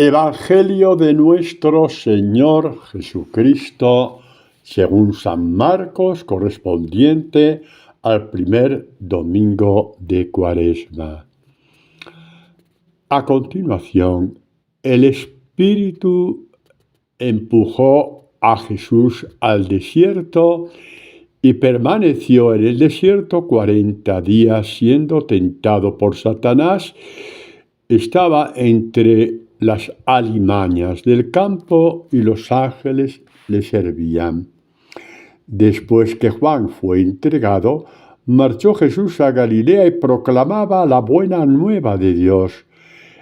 Evangelio de nuestro Señor Jesucristo, según San Marcos, correspondiente al primer domingo de Cuaresma. A continuación, el Espíritu empujó a Jesús al desierto y permaneció en el desierto 40 días siendo tentado por Satanás. Estaba entre las alimañas del campo y los ángeles le servían. Después que Juan fue entregado, marchó Jesús a Galilea y proclamaba la buena nueva de Dios.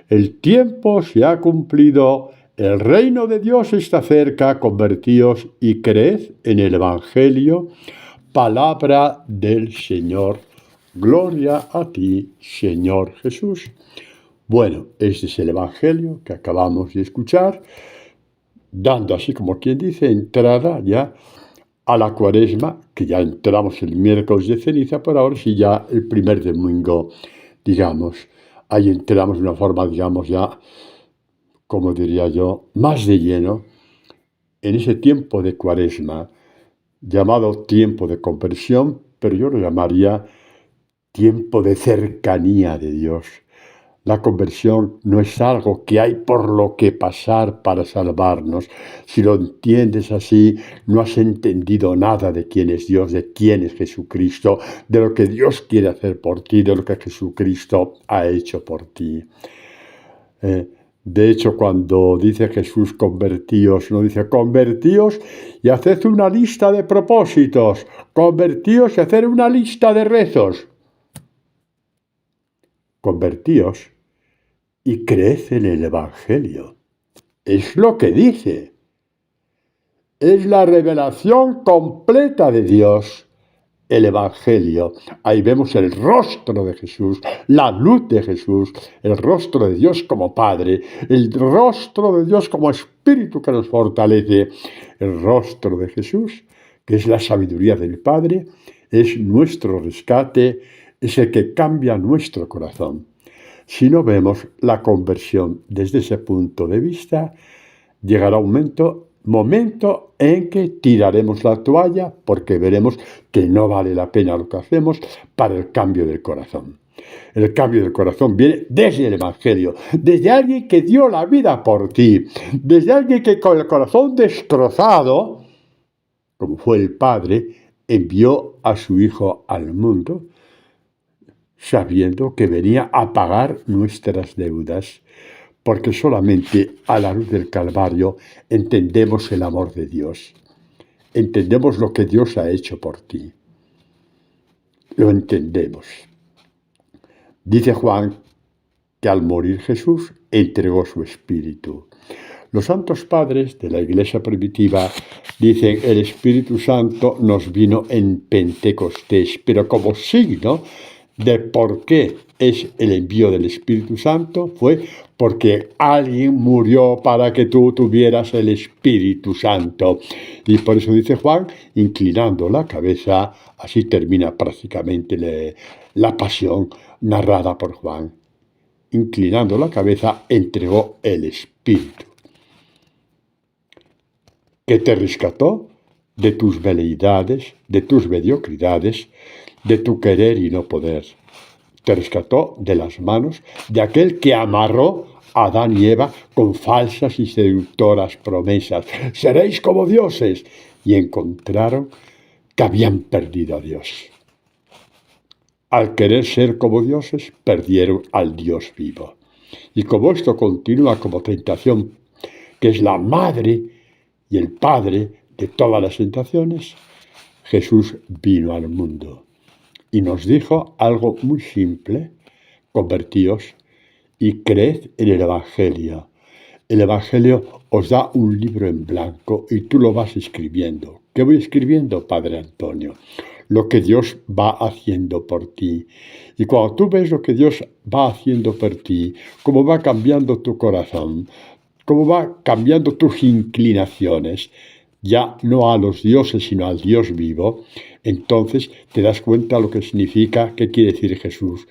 El tiempo se ha cumplido, el reino de Dios está cerca, convertíos y creed en el Evangelio. Palabra del Señor. Gloria a ti, Señor Jesús. Bueno, este es el Evangelio que acabamos de escuchar, dando así como quien dice entrada ya a la Cuaresma, que ya entramos el miércoles de ceniza, pero ahora sí ya el primer domingo, digamos, ahí entramos de una forma, digamos ya, como diría yo, más de lleno, en ese tiempo de Cuaresma, llamado tiempo de conversión, pero yo lo llamaría tiempo de cercanía de Dios. La conversión no es algo que hay por lo que pasar para salvarnos. Si lo entiendes así, no has entendido nada de quién es Dios, de quién es Jesucristo, de lo que Dios quiere hacer por ti, de lo que Jesucristo ha hecho por ti. De hecho, cuando dice Jesús convertíos, no dice convertíos y haced una lista de propósitos, convertíos y hacer una lista de rezos. Convertíos y creed en el Evangelio. Es lo que dice. Es la revelación completa de Dios, el Evangelio. Ahí vemos el rostro de Jesús, la luz de Jesús, el rostro de Dios como Padre, el rostro de Dios como Espíritu que nos fortalece, el rostro de Jesús, que es la sabiduría del Padre, es nuestro rescate, es el que cambia nuestro corazón. Si no vemos la conversión desde ese punto de vista, llegará un momento en que tiraremos la toalla porque veremos que no vale la pena lo que hacemos para el cambio del corazón. El cambio del corazón viene desde el Evangelio, desde alguien que dio la vida por ti, desde alguien que con el corazón destrozado, como fue el Padre, envió a su Hijo al mundo, sabiendo que venía a pagar nuestras deudas, porque solamente a la luz del Calvario entendemos el amor de Dios, entendemos lo que Dios ha hecho por ti, lo entendemos. Dice Juan que al morir Jesús entregó su espíritu. Los santos padres de la Iglesia primitiva dicen el Espíritu Santo nos vino en Pentecostés, pero como signo de por qué es el envío del Espíritu Santo fue porque alguien murió para que tú tuvieras el Espíritu Santo. Y por eso dice Juan, inclinando la cabeza, así termina prácticamente la pasión narrada por Juan. Inclinando la cabeza, entregó el Espíritu, que te rescató de tus veleidades, de tus mediocridades, de tu querer y no poder. Te rescató de las manos de aquel que amarró a Adán y Eva con falsas y seductoras promesas. Seréis como dioses. Y encontraron que habían perdido a Dios. Al querer ser como dioses, perdieron al Dios vivo. Y como esto continúa como tentación, que es la madre y el padre de todas las tentaciones, Jesús vino al mundo y nos dijo algo muy simple: convertíos y creed en el Evangelio. El Evangelio os da un libro en blanco y tú lo vas escribiendo. ¿Qué voy escribiendo, Padre Antonio? Lo que Dios va haciendo por ti. Y cuando tú ves lo que Dios va haciendo por ti, cómo va cambiando tu corazón, cómo va cambiando tus inclinaciones, ya no a los dioses, sino al Dios vivo, entonces te das cuenta lo que significa, qué quiere decir Jesús.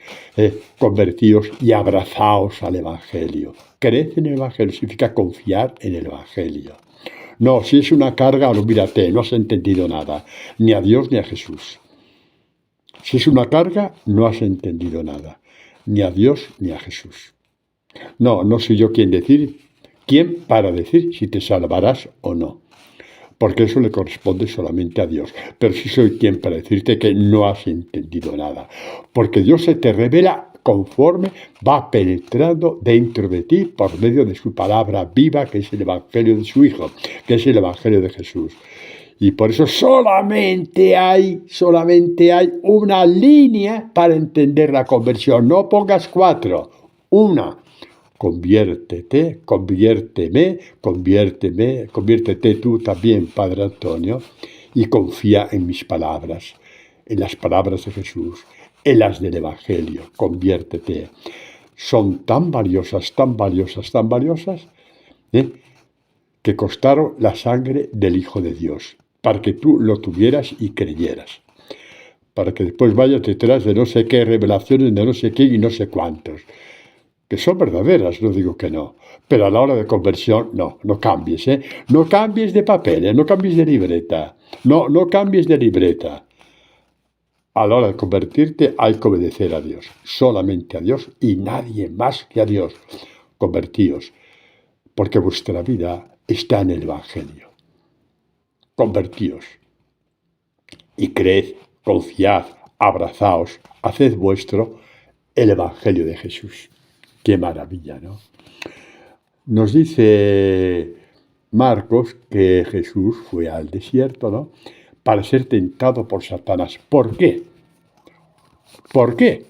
Convertíos y abrazaos al Evangelio. Creed en el Evangelio significa confiar en el Evangelio. No, si es una carga, olvídate, no has entendido nada, ni a Dios ni a Jesús. Si es una carga, no has entendido nada, ni a Dios ni a Jesús. No, no soy yo quién para decir si te salvarás o no, porque eso le corresponde solamente a Dios. Pero sí soy quien para decirte que no has entendido nada, porque Dios se te revela conforme va penetrando dentro de ti por medio de su palabra viva, que es el Evangelio de su Hijo, que es el Evangelio de Jesús. Y por eso solamente hay una línea para entender la conversión. No pongas 4, una. Conviértete, conviérteme, conviértete tú también, Padre Antonio, y confía en mis palabras, en las palabras de Jesús, en las del Evangelio. Conviértete. Son tan valiosas, que costaron la sangre del Hijo de Dios, para que tú lo tuvieras y creyeras, para que después vayas detrás de no sé qué revelaciones, de no sé qué y no sé cuántos, que son verdaderas, no digo que no, pero a la hora de conversión, no cambies, no cambies de papel, no cambies de libreta, no cambies de libreta. A la hora de convertirte hay que obedecer a Dios, solamente a Dios y nadie más que a Dios. Convertíos, porque vuestra vida está en el Evangelio. Convertíos y creed, confiad, abrazaos, haced vuestro el Evangelio de Jesús. Qué maravilla, ¿no? Nos dice Marcos que Jesús fue al desierto, ¿no?, para ser tentado por Satanás. ¿Por qué? ¿Por qué?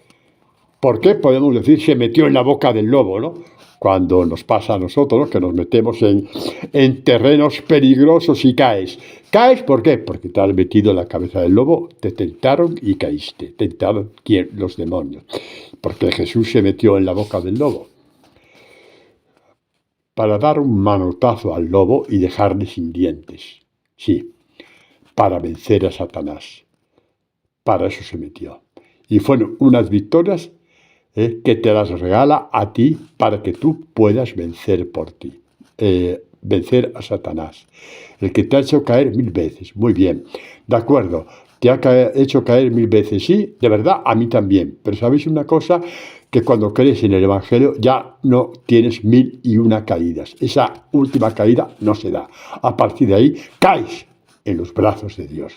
¿Por qué podemos decir se metió en la boca del lobo, ¿no? Cuando nos pasa a nosotros, ¿no?, que nos metemos en terrenos peligrosos y caes. ¿Caes por qué? Porque te has metido en la cabeza del lobo, te tentaron y caíste. ¿Tentaron quién? Los demonios. Porque Jesús se metió en la boca del lobo para dar un manotazo al lobo y dejarle sin dientes. Sí, para vencer a Satanás. Para eso se metió. Y fueron unas victorias que te las regala a ti para que tú puedas vencer por ti. Vencer a Satanás. El que te ha hecho caer 1000 veces. Muy bien. De acuerdo. Te ha hecho caer 1000 veces. Sí, de verdad, a mí también. Pero ¿sabéis una cosa? Que cuando crees en el Evangelio ya no tienes 1001 caídas. Esa última caída no se da. A partir de ahí caes en los brazos de Dios.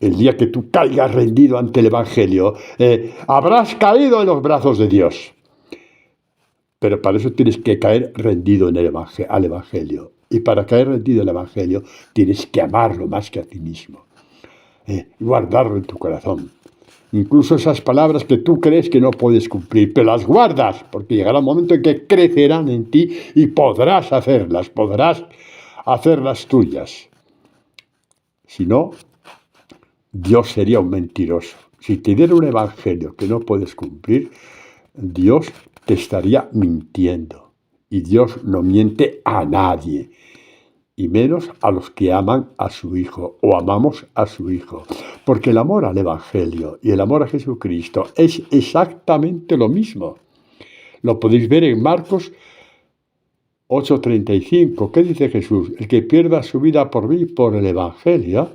El día que tú caigas rendido ante el Evangelio, habrás caído en los brazos de Dios. Pero para eso tienes que caer rendido en al Evangelio. Y para caer rendido al Evangelio tienes que amarlo más que a ti mismo. Guardarlo en tu corazón. Incluso esas palabras que tú crees que no puedes cumplir, pero las guardas, porque llegará un momento en que crecerán en ti y podrás hacerlas tuyas. Si no, Dios sería un mentiroso. Si te diera un evangelio que no puedes cumplir, Dios te estaría mintiendo. Y Dios no miente a nadie, y menos a los que aman a su Hijo o amamos a su Hijo. Porque el amor al Evangelio y el amor a Jesucristo es exactamente lo mismo. Lo podéis ver en Marcos 8:35. ¿Qué dice Jesús? El que pierda su vida por mí, por el Evangelio,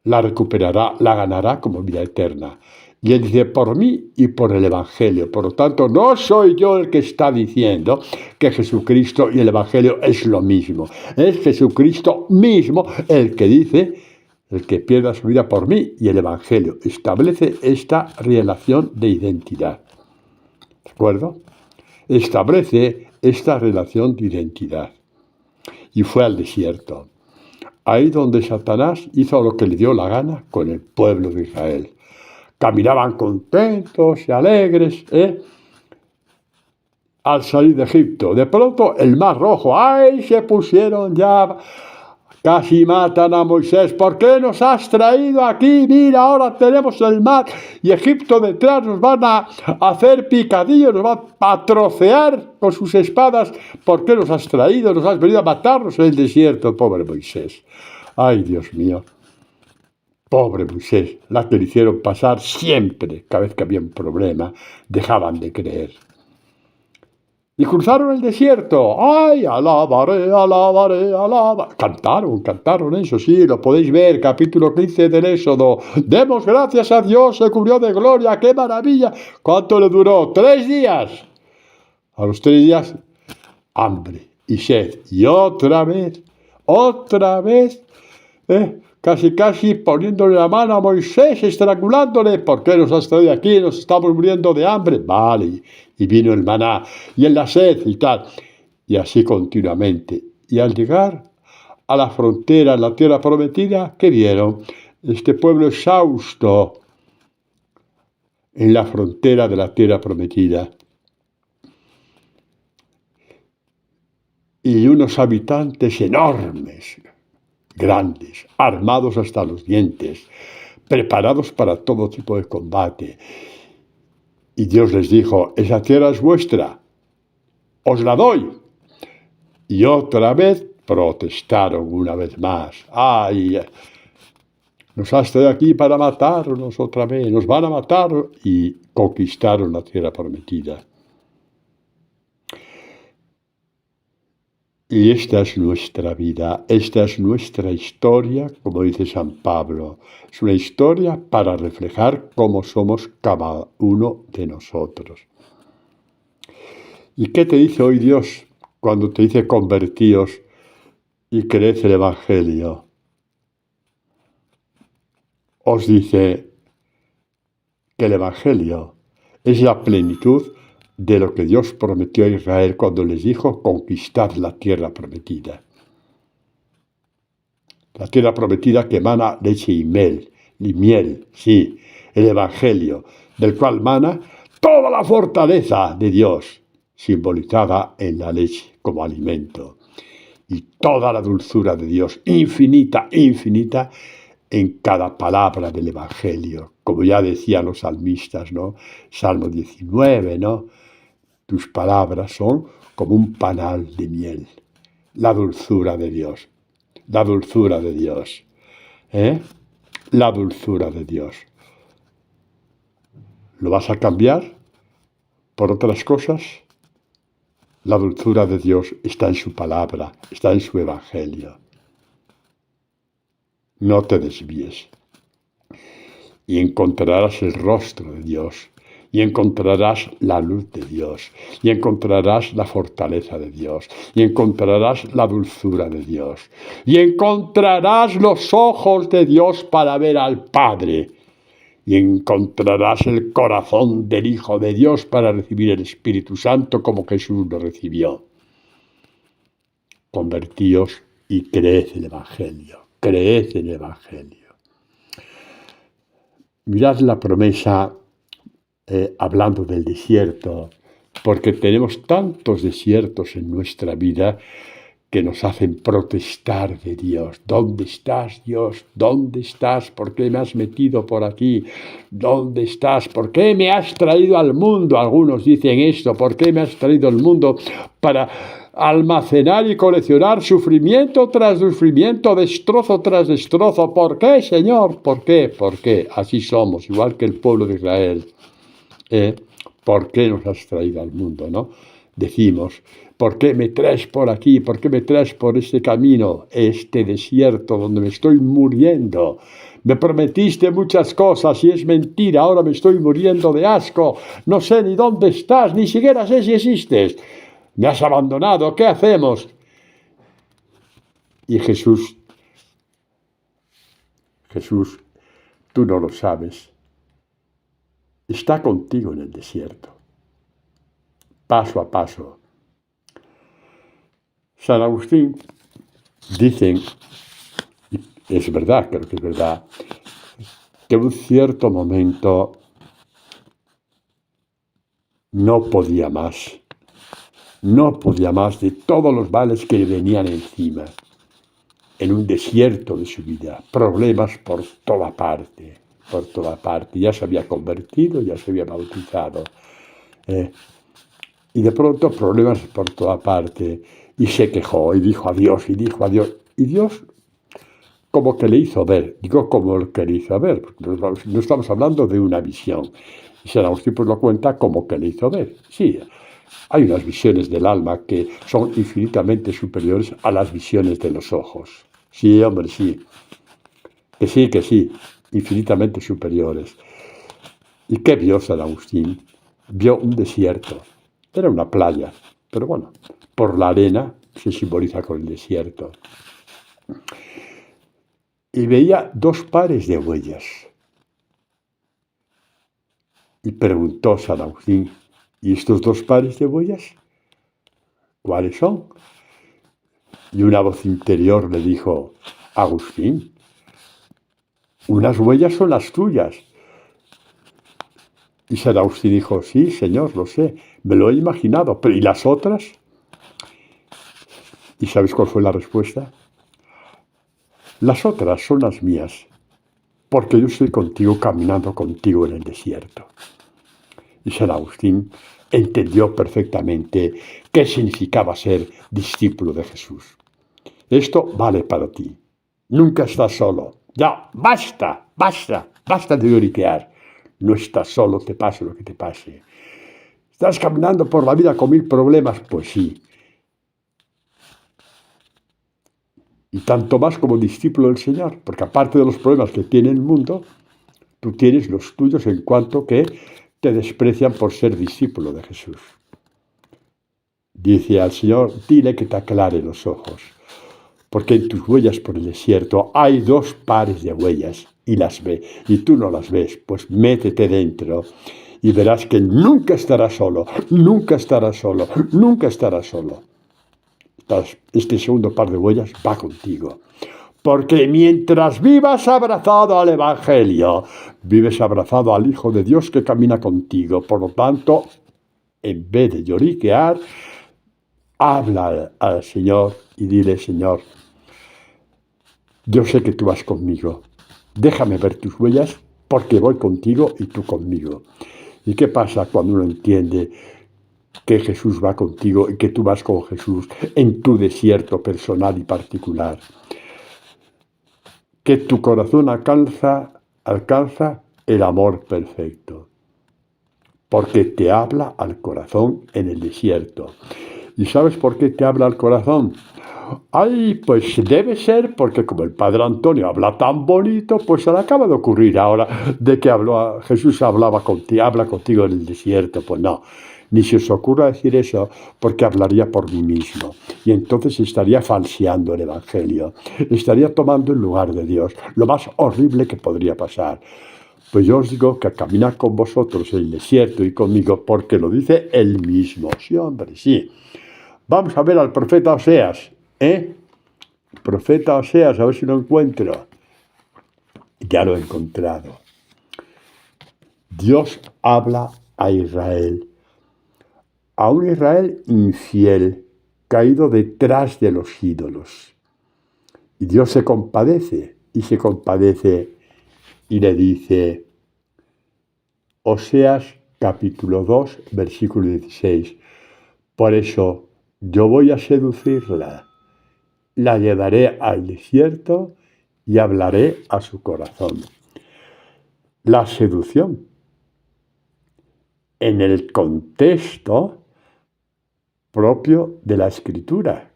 la recuperará, la ganará como vida eterna. Y él dice, por mí y por el Evangelio. Por lo tanto, no soy yo el que está diciendo que Jesucristo y el Evangelio es lo mismo. Es Jesucristo mismo el que dice, el que pierda su vida por mí y el Evangelio. Establece esta relación de identidad. ¿De acuerdo? Establece esta relación de identidad. Y fue al desierto. Ahí donde Satanás hizo lo que le dio la gana con el pueblo de Israel. Caminaban contentos y alegres, al salir de Egipto. De pronto el Mar Rojo, ¡ay! Se pusieron ya Casi matan a Moisés. ¿Por qué nos has traído aquí? Mira, ahora tenemos el mar y Egipto detrás. Nos van a hacer picadillo, nos van a trocear con sus espadas. ¿Por qué nos has traído? Nos has venido a matarnos en el desierto, pobre Moisés. Ay, Dios mío. Pobre Moisés, la que le hicieron pasar siempre, cada vez que había un problema, dejaban de creer. Y cruzaron el desierto. ¡Ay, alabaré, alabaré, alabaré! Cantaron eso, sí, lo podéis ver, capítulo 15 del Éxodo. Demos gracias a Dios, se cubrió de gloria, ¡qué maravilla! ¿Cuánto le duró? 3 días. A los 3 días, hambre y sed. Y otra vez, casi poniéndole la mano a Moisés, estrangulándole. ¿Por qué nos has traído aquí? Nos estamos muriendo de hambre. Vale, y vino el maná, y en la sed y tal. Y así continuamente. Y al llegar a la frontera, en la tierra prometida, ¿qué vieron? Este pueblo exhausto en la frontera de la tierra prometida. Y unos habitantes enormes, grandes, armados hasta los dientes, preparados para todo tipo de combate. Y Dios les dijo, esa tierra es vuestra, os la doy. Y otra vez protestaron una vez más. ¡Ay! Nos has traído aquí para matarnos otra vez, nos van a matar. Y conquistaron la tierra prometida. Y esta es nuestra vida, esta es nuestra historia, como dice San Pablo. Es una historia para reflejar cómo somos cada uno de nosotros. ¿Y qué te dice hoy Dios cuando te dice convertíos y creed el Evangelio? Os dice que el Evangelio es la plenitud de lo que Dios prometió a Israel cuando les dijo conquistad la tierra prometida. La tierra prometida que emana leche y miel, sí, el Evangelio, del cual mana toda la fortaleza de Dios, simbolizada en la leche como alimento, y toda la dulzura de Dios, infinita, infinita, en cada palabra del Evangelio, como ya decían los salmistas, ¿no? Salmo 19, ¿no? Tus palabras son como un panal de miel. La dulzura de Dios. La dulzura de Dios. La dulzura de Dios. ¿Lo vas a cambiar por otras cosas? La dulzura de Dios está en su palabra, está en su Evangelio. No te desvíes. Y encontrarás el rostro de Dios. Y encontrarás la luz de Dios, y encontrarás la fortaleza de Dios, y encontrarás la dulzura de Dios, y encontrarás los ojos de Dios para ver al Padre, y encontrarás el corazón del Hijo de Dios para recibir el Espíritu Santo como Jesús lo recibió. Convertíos y creed el Evangelio, creed el Evangelio. Mirad la promesa hablando del desierto, porque tenemos tantos desiertos en nuestra vida que nos hacen protestar de Dios. ¿Dónde estás, Dios? ¿Dónde estás? ¿Por qué me has metido por aquí? ¿Dónde estás? ¿Por qué me has traído al mundo? Algunos dicen esto. ¿Por qué me has traído al mundo? Para almacenar y coleccionar sufrimiento tras sufrimiento, destrozo tras destrozo. ¿Por qué, Señor? ¿Por qué? ¿Por qué? Así somos, igual que el pueblo de Israel. ¿Por qué nos has traído al mundo, no? Decimos, ¿por qué me traes por aquí? ¿Por qué me traes por este camino, este desierto donde me estoy muriendo? Me prometiste muchas cosas y es mentira, ahora me estoy muriendo de asco. No sé ni dónde estás, ni siquiera sé si existes. Me has abandonado, ¿qué hacemos? Y Jesús, tú no lo sabes. Está contigo en el desierto, paso a paso. San Agustín dicen, y es verdad, creo que es verdad, que en un cierto momento no podía más de todos los males que le venían encima. en un desierto de su vida, problemas por toda parte, por toda parte. Ya se había convertido, ya se había bautizado. Y de pronto problemas por toda parte. Y se quejó y dijo a Dios, y dijo a Dios. Y Dios como que le hizo ver. Digo como que le hizo ver, porque no estamos hablando de una visión. Y San Agustín pues lo cuenta como que le hizo ver. Sí, hay unas visiones del alma que son infinitamente superiores a las visiones de los ojos. Sí, hombre, sí. Que sí, infinitamente superiores. ¿Y qué vio San Agustín? Vio un desierto. Era una playa, pero bueno, por la arena se simboliza con el desierto. Y veía 2 pares de huellas. Y preguntó San Agustín, ¿y estos 2 pares de huellas? ¿Cuáles son? Y una voz interior le dijo, Agustín, unas huellas son las tuyas. Y San Agustín dijo, sí, señor, lo sé, me lo he imaginado, pero ¿y las otras? ¿Y sabes cuál fue la respuesta? Las otras son las mías, porque yo estoy contigo, caminando contigo en el desierto. Y San Agustín entendió perfectamente qué significaba ser discípulo de Jesús. Esto vale para ti. Nunca estás solo. Ya, basta de lloriquear. No estás solo, te pase lo que te pase. ¿Estás caminando por la vida con 1000 problemas? Pues sí. Y tanto más como discípulo del Señor, porque aparte de los problemas que tiene el mundo, tú tienes los tuyos en cuanto que te desprecian por ser discípulo de Jesús. Dice al Señor, dile que te aclare los ojos, porque en tus huellas por el desierto hay 2 pares de huellas y las ve, y tú no las ves, pues métete dentro y verás que nunca estarás solo, nunca estarás solo, nunca estarás solo. Este segundo par de huellas va contigo. Porque mientras vivas abrazado al Evangelio, vives abrazado al Hijo de Dios que camina contigo. Por lo tanto, en vez de lloriquear, habla al Señor y dile, Señor, yo sé que tú vas conmigo. Déjame ver tus huellas porque voy contigo y tú conmigo. ¿Y qué pasa cuando uno entiende que Jesús va contigo y que tú vas con Jesús en tu desierto personal y particular? Que tu corazón alcanza el amor perfecto, porque te habla al corazón en el desierto. ¿Y sabes por qué te habla al corazón? Ay, pues debe ser porque como el Padre Antonio habla tan bonito, pues se le acaba de ocurrir ahora de que Jesús habla contigo en el desierto. Pues no, ni se os ocurra decir eso porque hablaría por mí mismo. Y entonces estaría falseando el Evangelio, estaría tomando el lugar de Dios, lo más horrible que podría pasar. Pues yo os digo que caminar con vosotros en el desierto y conmigo porque lo dice Él mismo. Sí, hombre, sí. Vamos a ver al profeta Oseas, Profeta Oseas, a ver si lo encuentro. Ya lo he encontrado. Dios habla a Israel, a un Israel infiel, caído detrás de los ídolos. Y Dios se compadece y le dice, Oseas capítulo 2, versículo 16, por eso yo voy a seducirla, la llevaré al desierto y hablaré a su corazón. La seducción, en el contexto propio de la Escritura,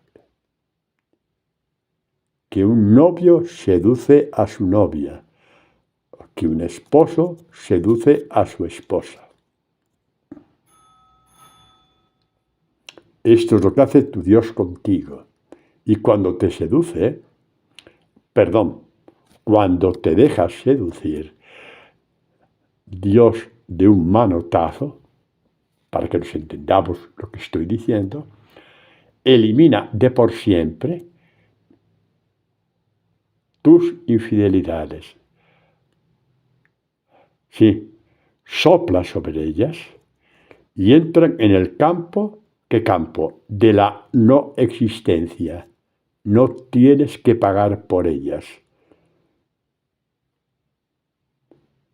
que un novio seduce a su novia, que un esposo seduce a su esposa. Esto es lo que hace tu Dios contigo. Y cuando te seduce, cuando te dejas seducir, Dios de un manotazo, para que nos entendamos lo que estoy diciendo, elimina de por siempre tus infidelidades. Sí, sopla sobre ellas y entran en el campo, ¿qué campo? De la no existencia. no tienes que pagar por ellas.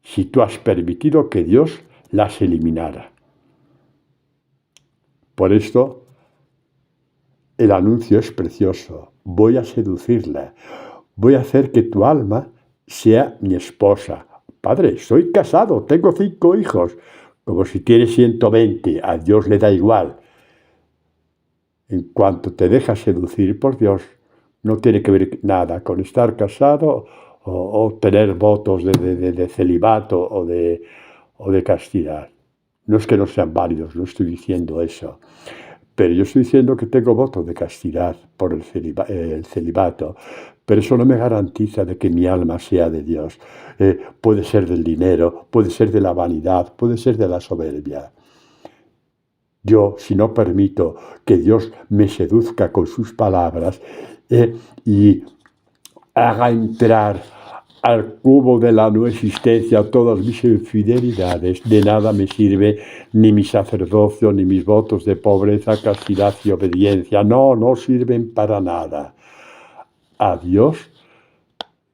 Si tú has permitido que Dios las eliminara. Por esto, el anuncio es precioso. Voy a seducirla. Voy a hacer que tu alma sea mi esposa. Padre, soy casado, tengo 5 hijos. Como si tienes 120, a Dios le da igual. En cuanto te dejas seducir por Dios, no tiene que ver nada con estar casado o tener votos de celibato o de castidad. No es que no sean válidos, no estoy diciendo eso. Pero yo estoy diciendo que tengo votos de castidad por el celibato, pero eso no me garantiza de que mi alma sea de Dios. Puede ser del dinero, puede ser de la vanidad, puede ser de la soberbia. Yo, si no permito que Dios me seduzca con sus palabras y haga entrar al cubo de la no existencia todas mis infidelidades, de nada me sirve ni mi sacerdocio, ni mis votos de pobreza, castidad y obediencia. No sirven para nada. A Dios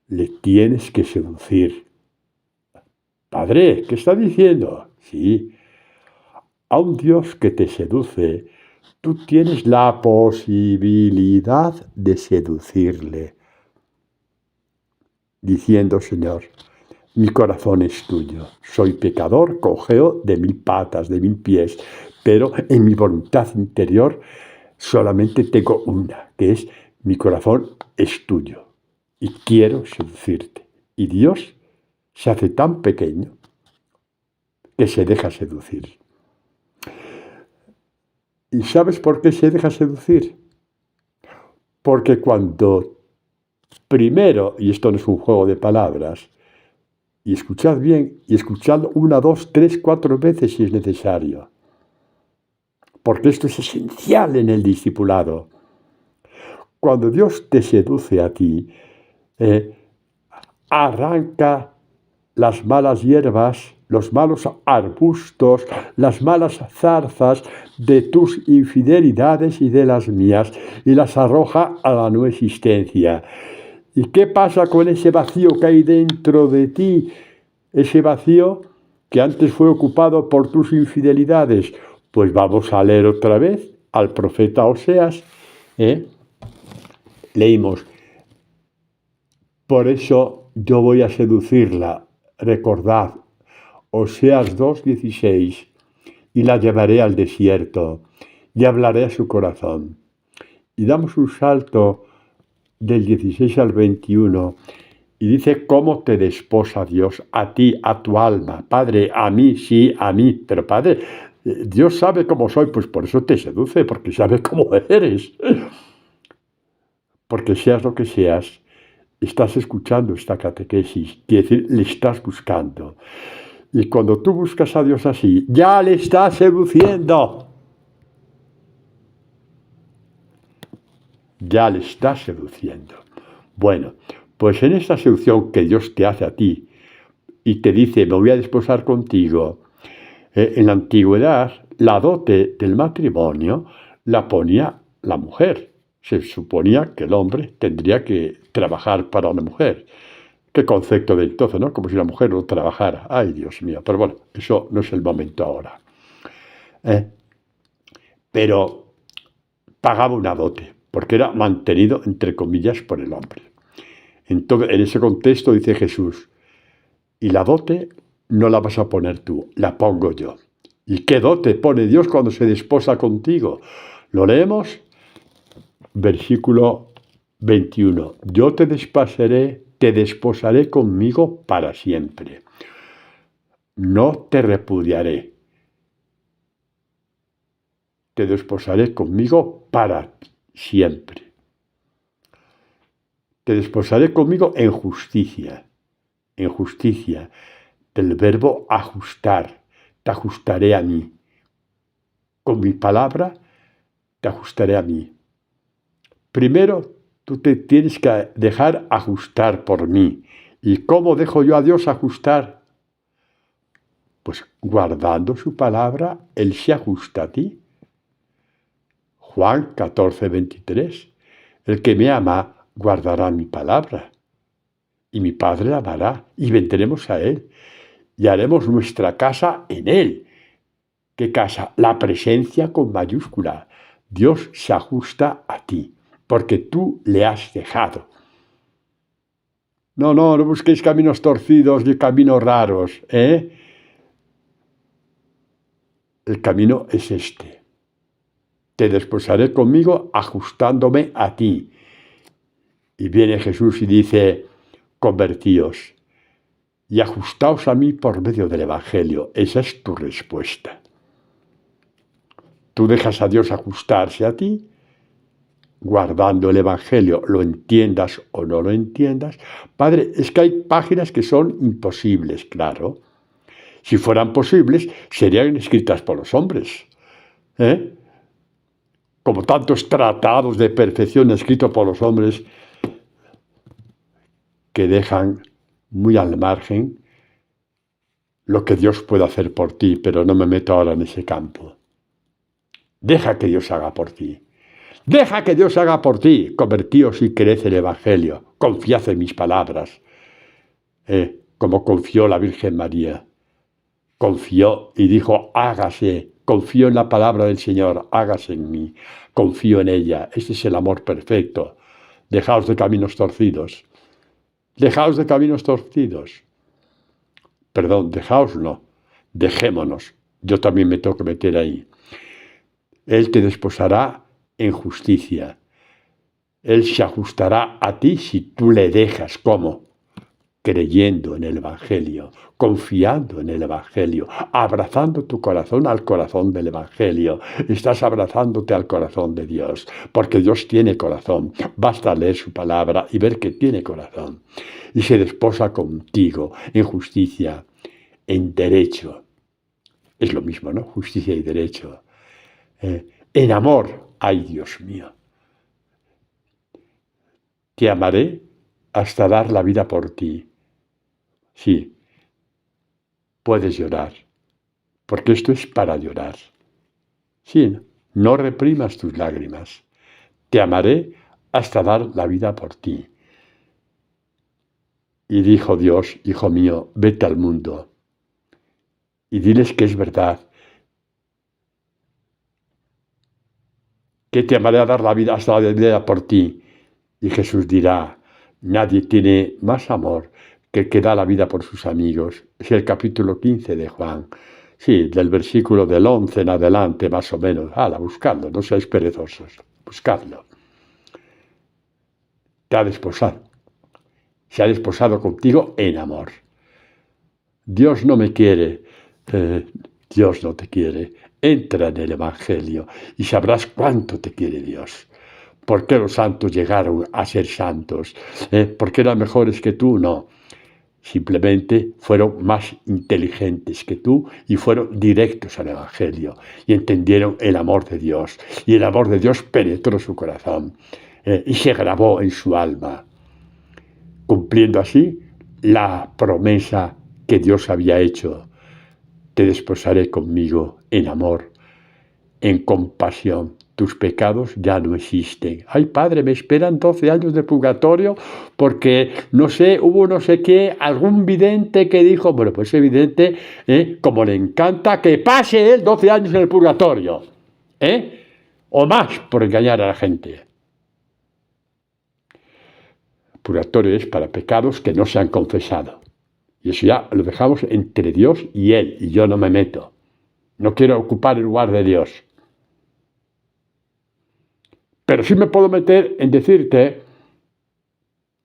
le tienes que seducir. Padre, ¿qué está diciendo? Sí, a un Dios que te seduce, tú tienes la posibilidad de seducirle, diciendo, Señor, mi corazón es tuyo. Soy pecador, cojeo de 1000 patas, de 1000 pies, pero en mi voluntad interior solamente tengo una, que es mi corazón es tuyo y quiero seducirte. Y Dios se hace tan pequeño que se deja seducir. ¿Y sabes por qué se deja seducir? Porque cuando primero, y esto no es un juego de palabras, y escuchad bien, y escuchad 1, 2, 3, 4 veces si es necesario, porque esto es esencial en el discipulado. Cuando Dios te seduce a ti, arranca las malas hierbas, los malos arbustos, las malas zarzas de tus infidelidades y de las mías, y las arroja a la no existencia. ¿Y qué pasa con ese vacío que hay dentro de ti? Ese vacío que antes fue ocupado por tus infidelidades. Pues vamos a leer otra vez al profeta Oseas. Leímos, por eso yo voy a seducirla. Recordad, Oseas 2:16, y la llevaré al desierto y hablaré a su corazón. Y damos un salto del 16 al 21 y dice cómo te desposa Dios a ti, a tu alma. Padre, a mí, sí, a mí. Pero Padre, Dios sabe cómo soy, pues por eso te seduce, porque sabe cómo eres. Porque seas lo que seas, estás escuchando esta catequesis, quiere decir, le estás buscando. Y cuando tú buscas a Dios así, ya le estás seduciendo. Ya le estás seduciendo. Bueno, pues en esta seducción que Dios te hace a ti y te dice, me voy a desposar contigo, en la antigüedad, la dote del matrimonio la ponía la mujer. Se suponía que el hombre tendría que trabajar para la mujer. Qué concepto de entonces, ¿no? Como si la mujer no trabajara. Ay, Dios mío. Pero bueno, eso no es el momento ahora. Pero pagaba una dote, porque era mantenido, entre comillas, por el hombre. Entonces, en ese contexto dice Jesús, y la dote no la vas a poner tú, la pongo yo. ¿Y qué dote pone Dios cuando se desposa contigo? Lo leemos, versículo 21. Yo te desposaré conmigo para siempre. No te repudiaré. Te desposaré conmigo para siempre. Te desposaré conmigo en justicia. En justicia, del verbo ajustar. Te ajustaré a mí. Con mi palabra, te ajustaré a mí. Primero, tú te tienes que dejar ajustar por mí. ¿Y cómo dejo yo a Dios ajustar? Pues guardando su palabra, Él se ajusta a ti. Juan 14:23. El que me ama guardará mi palabra, y mi Padre la amará, y vendremos a Él, y haremos nuestra casa en Él. ¿Qué casa? La presencia con mayúscula. Dios se ajusta a ti, porque tú le has dejado. No busquéis caminos torcidos ni caminos raros, ¿eh? El camino es este. Te desposaré conmigo ajustándome a ti. Y viene Jesús y dice, convertíos y ajustaos a mí por medio del Evangelio. Esa es tu respuesta. Tú dejas a Dios ajustarse a ti, guardando el Evangelio, lo entiendas o no lo entiendas. Padre, es que hay páginas que son imposibles, claro. Si fueran posibles, serían escritas por los hombres. Como tantos tratados de perfección escritos por los hombres que dejan muy al margen lo que Dios puede hacer por ti, pero no me meto ahora en ese campo. Deja que Dios haga por ti. Deja que Dios haga por ti. Convertíos y creed el Evangelio. Confiad en mis palabras. Como confió la Virgen María. Confió y dijo, hágase. Confío en la palabra del Señor, hágase en mí. Confío en ella. Este es el amor perfecto. Dejaos de caminos torcidos. Dejaos de caminos torcidos. Perdón, dejaos no. Dejémonos. Yo también me tengo que meter ahí. Él te desposará en justicia. Él se ajustará a ti si tú le dejas. ¿Cómo? Creyendo en el Evangelio, confiando en el Evangelio, abrazando tu corazón al corazón del Evangelio. Estás abrazándote al corazón de Dios, porque Dios tiene corazón. Basta leer su palabra y ver que tiene corazón. Y se desposa contigo en justicia, en derecho. Es lo mismo, ¿no? Justicia y derecho. En amor, ay Dios mío, te amaré hasta dar la vida por ti. Sí, puedes llorar, porque esto es para llorar. Sí, no reprimas tus lágrimas. Te amaré hasta dar la vida por ti. Y dijo Dios, hijo mío, vete al mundo y diles que es verdad, que te amaré a dar la vida hasta la vida por ti. Y Jesús dirá, nadie tiene más amor que el que da la vida por sus amigos. Es el capítulo 15 de Juan. Sí, del versículo del 11 en adelante, más o menos. Buscadlo, no seáis perezosos. Buscadlo. Te ha desposado. Se ha desposado contigo en amor. Dios no me quiere. Dios no te quiere. Entra en el Evangelio y sabrás cuánto te quiere Dios. ¿Por qué los santos llegaron a ser santos? ¿Por qué eran mejores que tú? No. Simplemente fueron más inteligentes que tú y fueron directos al Evangelio y entendieron el amor de Dios. Y el amor de Dios penetró su corazón y se grabó en su alma, cumpliendo así la promesa que Dios había hecho. Te desposaré conmigo en amor, en compasión. Tus pecados ya no existen. Ay, Padre, me esperan 12 años de purgatorio porque, no sé, hubo no sé qué, algún vidente que dijo, bueno, pues ese vidente, como le encanta que pase él 12 años en el purgatorio, o más por engañar a la gente. El purgatorio es para pecados que no se han confesado. Y eso ya lo dejamos entre Dios y Él, y yo no me meto. No quiero ocupar el lugar de Dios. Pero sí me puedo meter en decirte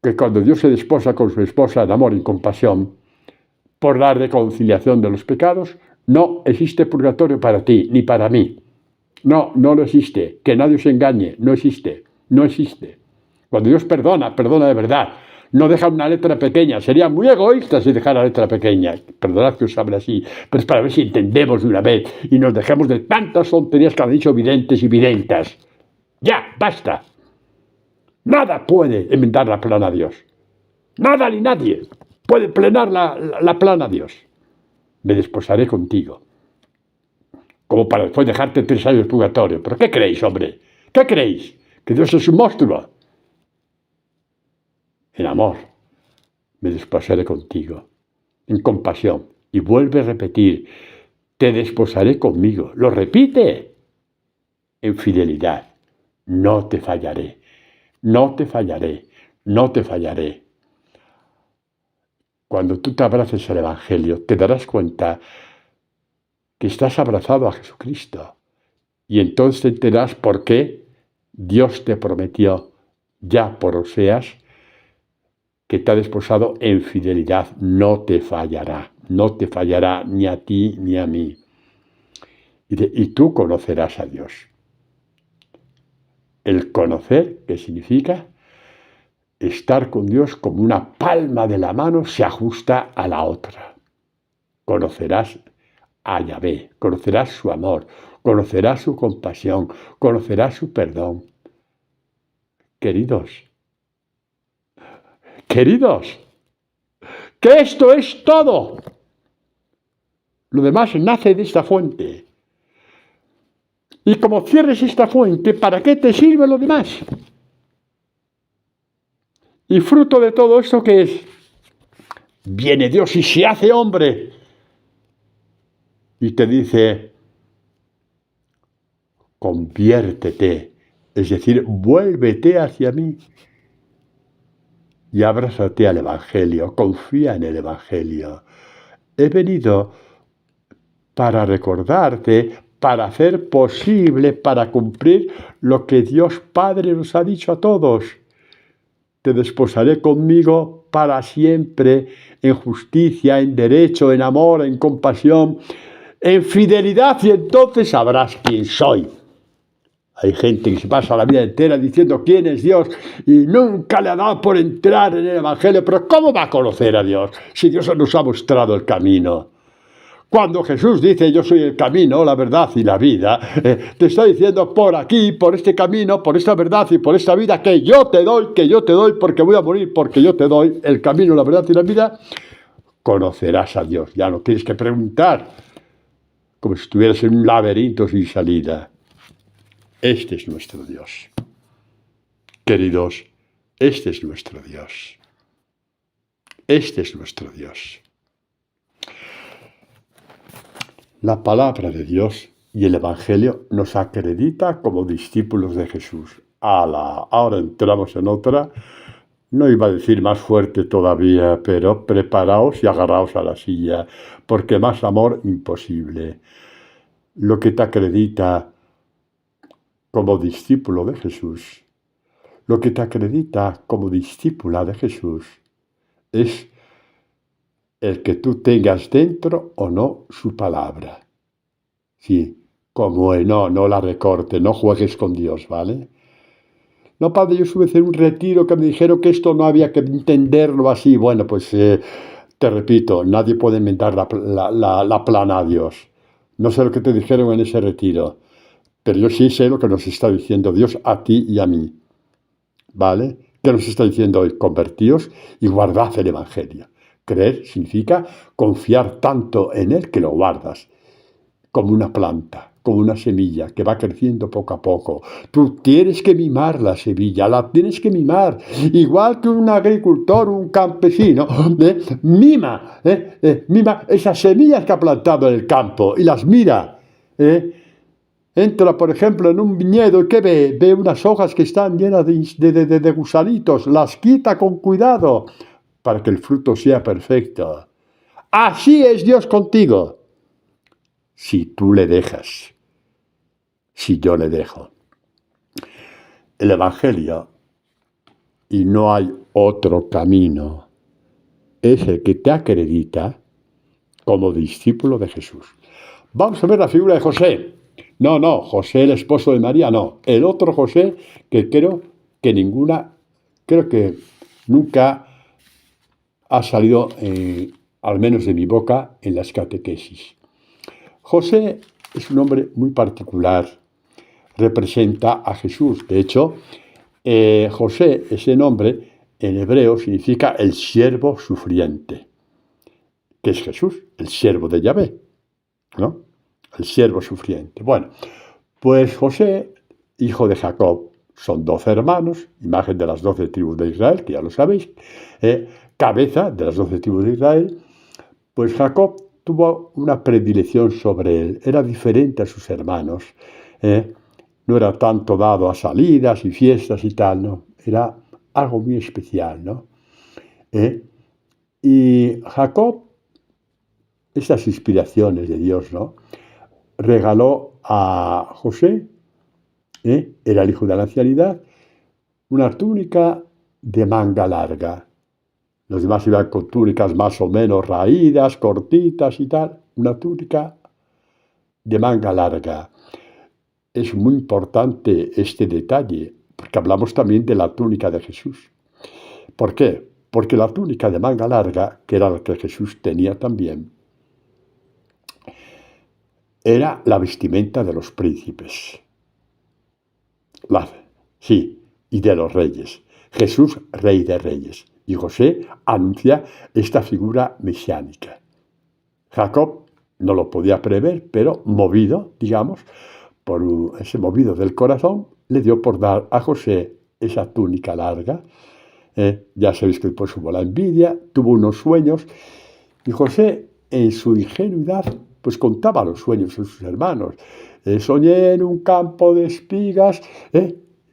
que cuando Dios se desposa con su esposa en amor y compasión, por la reconciliación de los pecados, no existe purgatorio para ti ni para mí. No lo existe. Que nadie os engañe. No existe. No existe. Cuando Dios perdona, perdona de verdad. No deja una letra pequeña. Sería muy egoísta si dejara la letra pequeña. Perdonad que os hable así, pero es para ver si entendemos de una vez y nos dejemos de tantas tonterías que han dicho videntes y videntas. Ya, basta. Nada puede enmendar la plana a Dios. Nada ni nadie puede plenar la plana a Dios. Me desposaré contigo. Como para después dejarte 3 años de purgatorio. ¿Pero qué creéis, hombre? ¿Qué creéis? ¿Que Dios es un monstruo? en amor, me desposaré contigo, en compasión. Y vuelve a repetir, te desposaré conmigo. Lo repite, en fidelidad. No te fallaré, no te fallaré, no te fallaré. Cuando tú te abraces al Evangelio, te darás cuenta que estás abrazado a Jesucristo. Y entonces te enterarás por qué Dios te prometió ya por Oseas que te ha desposado en fidelidad. No te fallará ni a ti ni a mí. Y tú conocerás a Dios. El conocer, ¿qué significa? Estar con Dios como una palma de la mano se ajusta a la otra. Conocerás a Yahvé, conocerás su amor, conocerás su compasión, conocerás su perdón. Queridos, que esto es todo. Lo demás nace de esta fuente. Y como cierres esta fuente, ¿para qué te sirve lo demás? Y fruto de todo esto, ¿qué es? Viene Dios y se hace hombre. Y te dice, conviértete, es decir, vuélvete hacia mí. Y abrázate al Evangelio, confía en el Evangelio. He venido para recordarte, para hacer posible, para cumplir lo que Dios Padre nos ha dicho a todos. Te desposaré conmigo para siempre, en justicia, en derecho, en amor, en compasión, en fidelidad, y entonces sabrás quién soy. Hay gente que se pasa la vida entera diciendo quién es Dios y nunca le ha dado por entrar en el Evangelio. Pero ¿cómo va a conocer a Dios si Dios nos ha mostrado el camino? Cuando Jesús dice yo soy el camino, la verdad y la vida, te está diciendo por aquí, por este camino, por esta verdad y por esta vida que yo te doy, porque voy a morir, porque yo te doy el camino, la verdad y la vida, conocerás a Dios. Ya no tienes que preguntar, como si estuvieras en un laberinto sin salida. Este es nuestro Dios. Queridos, este es nuestro Dios. Este es nuestro Dios. La palabra de Dios y el Evangelio nos acredita como discípulos de Jesús. Ahora entramos en otra, no iba a decir más fuerte todavía, pero preparaos y agarraos a la silla, porque más amor imposible. Lo que te acredita como discípulo de Jesús, lo que te acredita como discípula de Jesús, es el que tú tengas dentro o no su palabra. Sí, como no la recortes, no juegues con Dios, ¿vale? No, padre, yo estuve a hacer un retiro que me dijeron que esto no había que entenderlo así. Bueno, pues te repito, nadie puede inventar la plana a Dios. No sé lo que te dijeron en ese retiro, pero yo sí sé lo que nos está diciendo Dios a ti y a mí, ¿vale? ¿Qué nos está diciendo hoy? Convertíos y guardad el Evangelio. Creer significa confiar tanto en Él que lo guardas, como una planta, como una semilla que va creciendo poco a poco. Tú tienes que mimar la semilla, la tienes que mimar, igual que un agricultor, un campesino, mima esas semillas que ha plantado en el campo y las mira. Entra, por ejemplo, en un viñedo y ¿qué ve? Ve unas hojas que están llenas de gusanitos, las quita con cuidado para que el fruto sea perfecto. Así es Dios contigo. Si tú le dejas, si yo le dejo. El Evangelio, y no hay otro camino, es el que te acredita como discípulo de Jesús. Vamos a ver la figura de José. No, José el esposo de María, no. El otro José que creo que nunca ha salido, al menos de mi boca, en las catequesis. José es un hombre muy particular, representa a Jesús. De hecho, José, ese nombre, en hebreo significa el siervo sufriente, que es Jesús, el siervo de Yahvé, ¿no? El siervo sufriente. Bueno, pues José, hijo de Jacob, son 12 hermanos, imagen de las 12 tribus de Israel, que ya lo sabéis, cabeza de las 12 tribus de Israel. Pues Jacob tuvo una predilección sobre él, era diferente a sus hermanos, no era tanto dado a salidas y fiestas y tal, no, era algo muy especial, ¿no? Y Jacob, estas inspiraciones de Dios, ¿no?, regaló a José, era el hijo de la ancianidad, una túnica de manga larga. Los demás iban con túnicas más o menos raídas, cortitas y tal. Una túnica de manga larga. Es muy importante este detalle, porque hablamos también de la túnica de Jesús. ¿Por qué? Porque la túnica de manga larga, que era la que Jesús tenía también, era la vestimenta de los príncipes. Sí, y de los reyes. Jesús, rey de reyes. Y José anuncia esta figura mesiánica. Jacob no lo podía prever, pero movido, digamos, por ese movido del corazón, le dio por dar a José esa túnica larga. Ya sabéis que después hubo la envidia, tuvo unos sueños, y José, en su ingenuidad, pues contaba los sueños a sus hermanos. Soñé en un campo de espigas,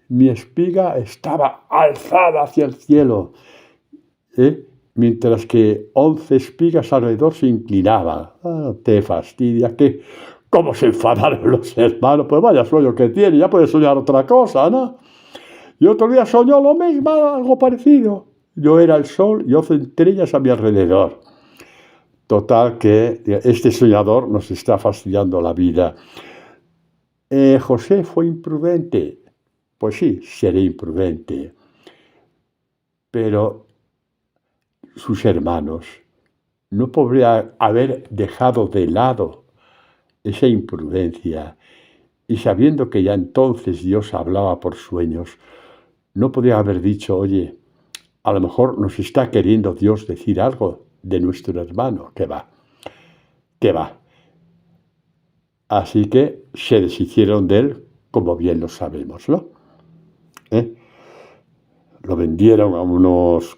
mi espiga estaba alzada hacia el cielo, mientras que 11 espigas alrededor se inclinaban. Te fastidia, que cómo se enfadaron los hermanos. Pues vaya sueño que tiene, ya puede soñar otra cosa, ¿no? Y otro día soñó lo mismo, algo parecido. Yo era el sol y 11 estrellas a mi alrededor. Total que este soñador nos está fastidiando la vida. José fue imprudente. Pues sí, seré imprudente. Pero sus hermanos no podrían haber dejado de lado esa imprudencia, y sabiendo que ya entonces Dios hablaba por sueños, no podría haber dicho, oye, a lo mejor nos está queriendo Dios decir algo de nuestro hermano. ¿Qué va? Así que se deshicieron de él, como bien lo sabemos, ¿no? Lo vendieron a unos,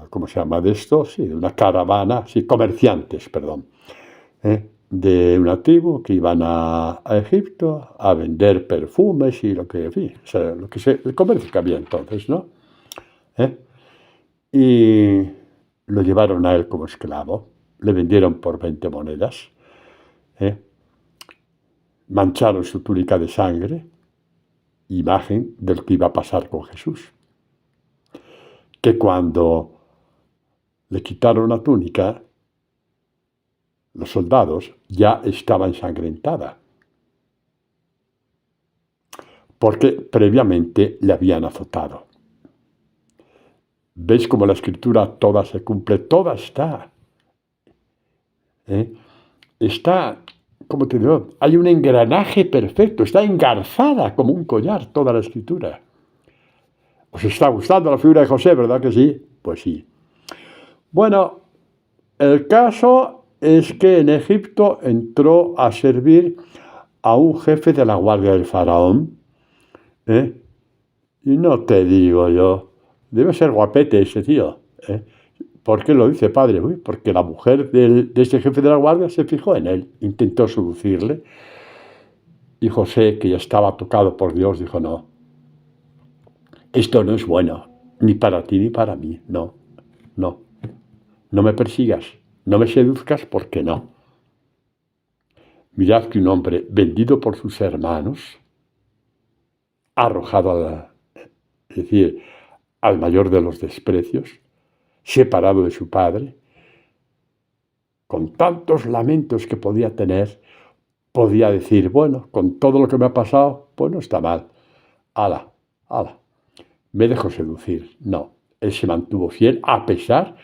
¿cómo se llama de esto? Sí, de una caravana, sí, comerciantes, perdón, de una tribu que iban a Egipto a vender perfumes y lo que, en fin, o sea, el comercio que había entonces, ¿no? Y lo llevaron a él como esclavo, le vendieron por 20 monedas, mancharon su túnica de sangre, imagen de lo que iba a pasar con Jesús. Que cuando le quitaron la túnica, los soldados, ya estaba ensangrentada, porque previamente le habían azotado. ¿Veis cómo la Escritura toda se cumple? Toda está. Está, ¿cómo te digo? Hay un engranaje perfecto, está engarzada como un collar toda la Escritura. ¿Os está gustando la figura de José, verdad que sí? Pues sí. Bueno, el caso es que en Egipto entró a servir a un jefe de la guardia del faraón. Y no te digo yo, debe ser guapete ese tío. ¿Por qué lo dice, padre? Porque la mujer de ese jefe de la guardia se fijó en él, intentó seducirle. Y José, que ya estaba tocado por Dios, dijo, no, esto no es bueno, ni para ti ni para mí, no me persigas, no me seduzcas porque no. Mirad que un hombre vendido por sus hermanos, arrojado al mayor de los desprecios, separado de su padre, con tantos lamentos que podía tener, podía decir, bueno, con todo lo que me ha pasado, pues no está mal. Ala, me dejo seducir. No, él se mantuvo fiel a pesar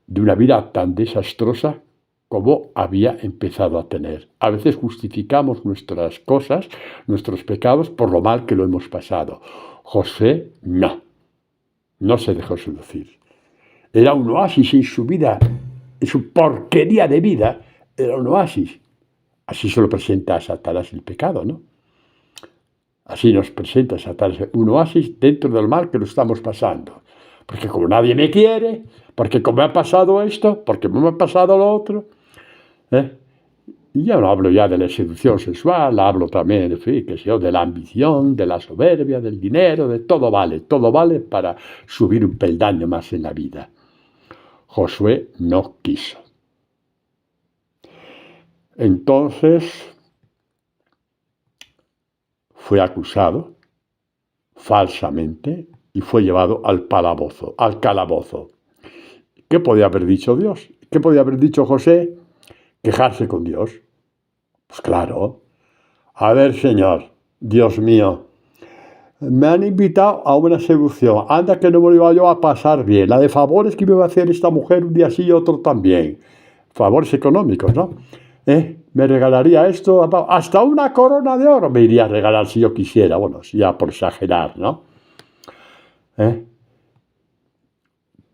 de una vida tan desastrosa como había empezado a tener. A veces justificamos nuestras cosas, nuestros pecados, por lo mal que lo hemos pasado. José no se dejó seducir. Era un oasis en su vida, en su porquería de vida, era un oasis. Así se lo presenta a Satanás el pecado, ¿no? Así nos presenta Satanás un oasis dentro del mal que lo estamos pasando. Porque como nadie me quiere, porque como me ha pasado esto, porque me ha pasado lo otro, y ya no hablo ya de la seducción sexual, hablo también, en fin, qué sé yo, de la ambición, de la soberbia, del dinero, de todo vale para subir un peldaño más en la vida. Josué no quiso. Entonces fue acusado falsamente y fue llevado al calabozo. ¿Qué podía haber dicho Dios? ¿Qué podía haber dicho José? Quejarse con Dios. Pues claro. A ver, Señor, Dios mío, me han invitado a una seducción. Anda que no me lo iba yo a pasar bien. La de favores que me va a hacer esta mujer un día sí y otro también. Favores económicos, ¿no? Me regalaría esto, hasta una corona de oro me iría a regalar si yo quisiera. Bueno, ya por exagerar, ¿no?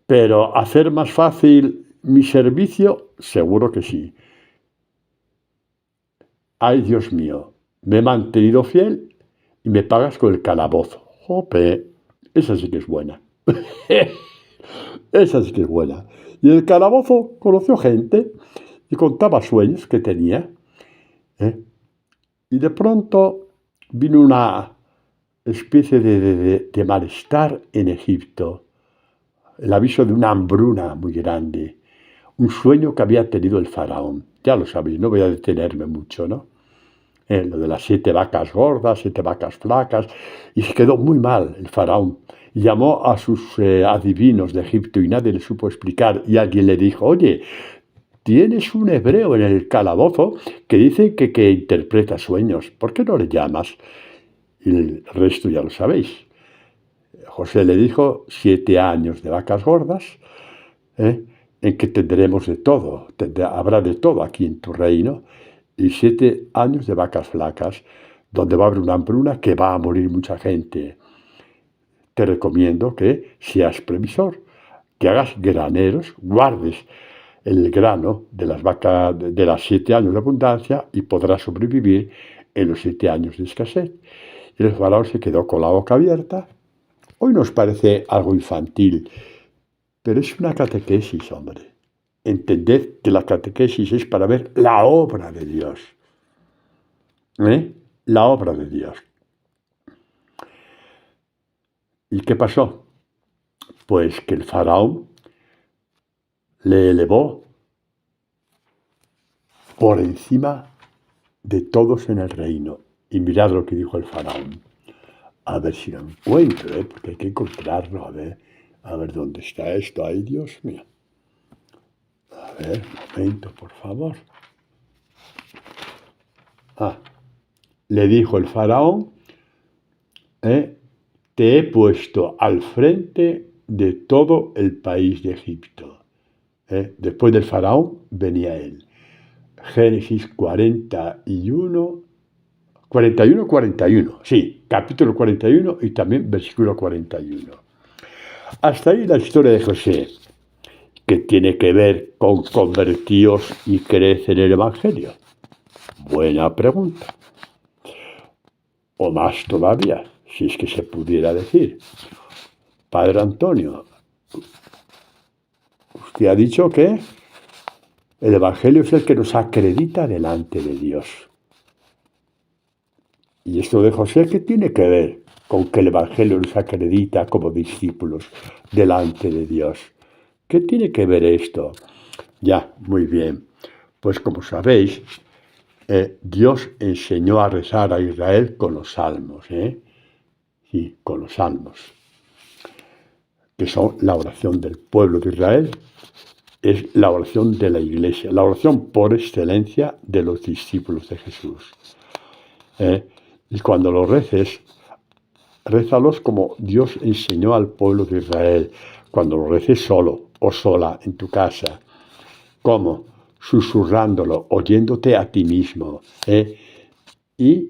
Pero hacer más fácil mi servicio, seguro que sí. Ay, Dios mío, me he mantenido fiel y me pagas con el calabozo. Jope, esa sí que es buena. Esa sí que es buena. Y en el calabozo conoció gente y contaba sueños que tenía. Y de pronto vino una especie de malestar en Egipto. El aviso de una hambruna muy grande. Un sueño que había tenido el faraón. Ya lo sabéis, no voy a detenerme mucho, ¿no? Lo de las 7 vacas gordas, 7 vacas flacas, y se quedó muy mal el faraón. Y llamó a sus adivinos de Egipto y nadie le supo explicar. Y alguien le dijo, oye, tienes un hebreo en el calabozo que dice que interpreta sueños. ¿Por qué no le llamas? Y el resto ya lo sabéis. José le dijo 7 años de vacas gordas, en que tendremos de todo, habrá de todo aquí en tu reino, y 7 años de vacas flacas, donde va a haber una hambruna que va a morir mucha gente. Te recomiendo que seas previsor, que hagas graneros, guardes el grano de las vacas de las 7 años de abundancia y podrás sobrevivir en los 7 años de escasez. Y el faraón se quedó con la boca abierta. Hoy nos parece algo infantil, pero es una catequesis, hombre. Entended que la catequesis es para ver la obra de Dios. La obra de Dios. ¿Y qué pasó? Pues que el faraón le elevó por encima de todos en el reino. Y mirad lo que dijo el faraón. A ver si lo encuentro, porque hay que encontrarlo, a ver dónde está esto. Ay, Dios mío. A ver, un momento, por favor. Le dijo el faraón, te he puesto al frente de todo el país de Egipto. Después del faraón venía él. Génesis 41, sí, capítulo 41 y también versículo 41. Hasta ahí la historia de José, que tiene que ver con convertíos y creed en el Evangelio. Buena pregunta. O más todavía, si es que se pudiera decir. Padre Antonio, usted ha dicho que el Evangelio es el que nos acredita delante de Dios. Y esto de José, ¿qué tiene que ver con que el Evangelio nos acredita como discípulos delante de Dios? ¿Qué tiene que ver esto? Ya, muy bien. Pues como sabéis, Dios enseñó a rezar a Israel con los salmos, Sí, con los salmos, que son la oración del pueblo de Israel, es la oración de la Iglesia, la oración por excelencia de los discípulos de Jesús. Y cuando los reces, rézalos como Dios enseñó al pueblo de Israel, cuando lo reces solo o sola en tu casa. ¿Cómo? Susurrándolo, oyéndote a ti mismo, y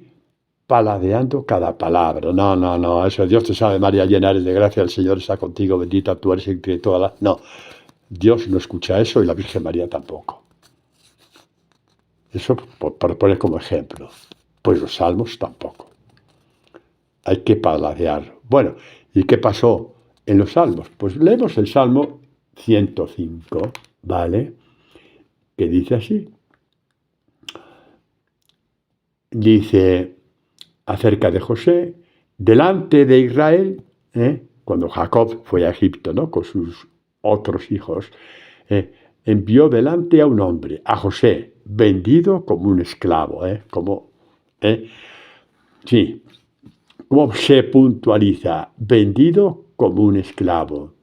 paladeando cada palabra. No, eso Dios te sabe, María, llena eres de gracia, el Señor está contigo, bendita tú eres entre todas las... No, Dios no escucha eso y la Virgen María tampoco. Eso por poner como ejemplo. Pues los salmos tampoco. hay que paladear. Bueno, ¿y qué pasó en los salmos? Pues leemos el Salmo 105, ¿vale? Que dice así. Dice acerca de José, delante de Israel, cuando Jacob fue a Egipto, ¿no? Con sus otros hijos, envió delante a un hombre, a José, vendido como un esclavo, sí, ¿cómo se puntualiza? Vendido como un esclavo.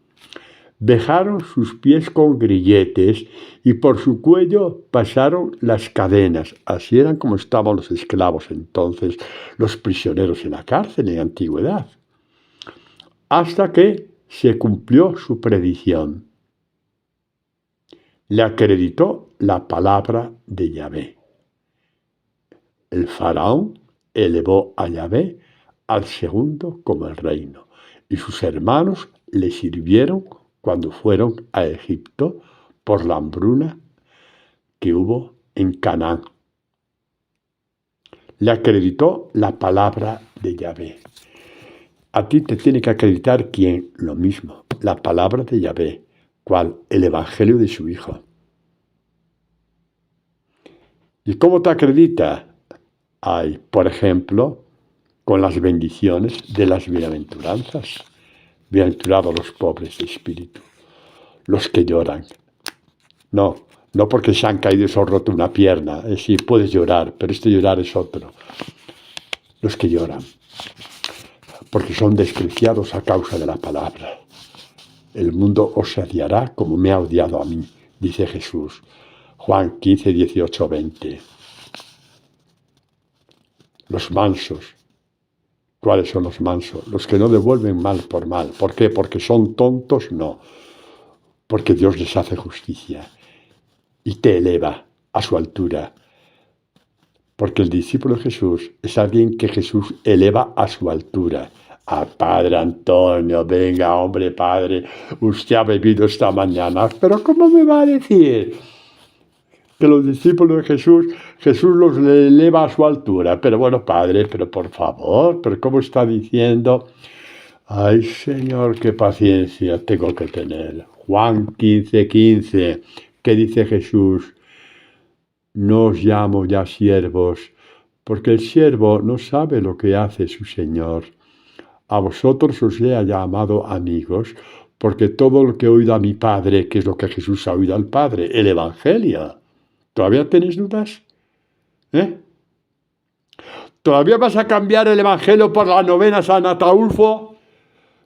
Vejaron sus pies con grilletes y por su cuello pasaron las cadenas. Así eran como estaban los esclavos entonces, los prisioneros en la cárcel en la antigüedad. Hasta que se cumplió su predicción. Le acreditó la palabra de Yahvé. El faraón elevó a Yahvé al segundo como el reino, y sus hermanos le sirvieron cuando fueron a Egipto por la hambruna que hubo en Canaán. Le acreditó la palabra de Yahvé. A ti te tiene que acreditar ¿quién? Lo mismo, la palabra de Yahvé. ¿Cuál? El evangelio de su Hijo. ¿Y cómo te acredita? Hay, por ejemplo, con las bendiciones de las bienaventuranzas. Bienaventurados los pobres de espíritu, los que lloran. No porque se han caído y se han roto una pierna. Sí, puedes llorar, pero este llorar es otro. Los que lloran, porque son despreciados a causa de la palabra. El mundo os odiará como me ha odiado a mí, dice Jesús. Juan 15, 18, 20. Los mansos. ¿Cuáles son los mansos? Los que no devuelven mal por mal. ¿Por qué? ¿Porque son tontos? No. Porque Dios les hace justicia y te eleva a su altura. Porque el discípulo de Jesús es alguien que Jesús eleva a su altura. Padre Antonio, venga, hombre, padre, usted ha bebido esta mañana, pero ¿cómo me va a decir que los discípulos de Jesús los eleva a su altura? Pero bueno, padre, pero por favor, pero ¿cómo está diciendo? Ay, Señor, qué paciencia tengo que tener. Juan 15, 15, ¿qué dice Jesús? No os llamo ya siervos, porque el siervo no sabe lo que hace su Señor. A vosotros os he llamado amigos, porque todo lo que he oído a mi Padre, que es lo que Jesús ha oído al Padre, el Evangelio. ¿Todavía tenéis dudas? ¿Todavía vas a cambiar el Evangelio por la novena San Ataulfo?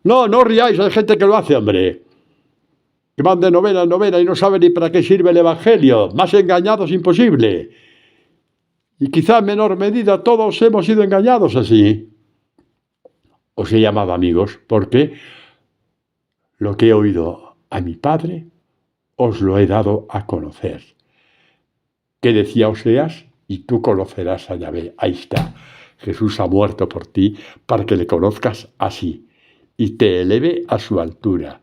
No riáis, hay gente que lo hace, hombre. Que van de novena en novena y no saben ni para qué sirve el Evangelio. Más engañados imposible. Y quizá en menor medida todos hemos sido engañados así. Os he llamado amigos porque lo que he oído a mi Padre os lo he dado a conocer. ¿Qué decía Oseas? Y tú conocerás a Yahvé. Ahí está. Jesús ha muerto por ti para que le conozcas así y te eleve a su altura.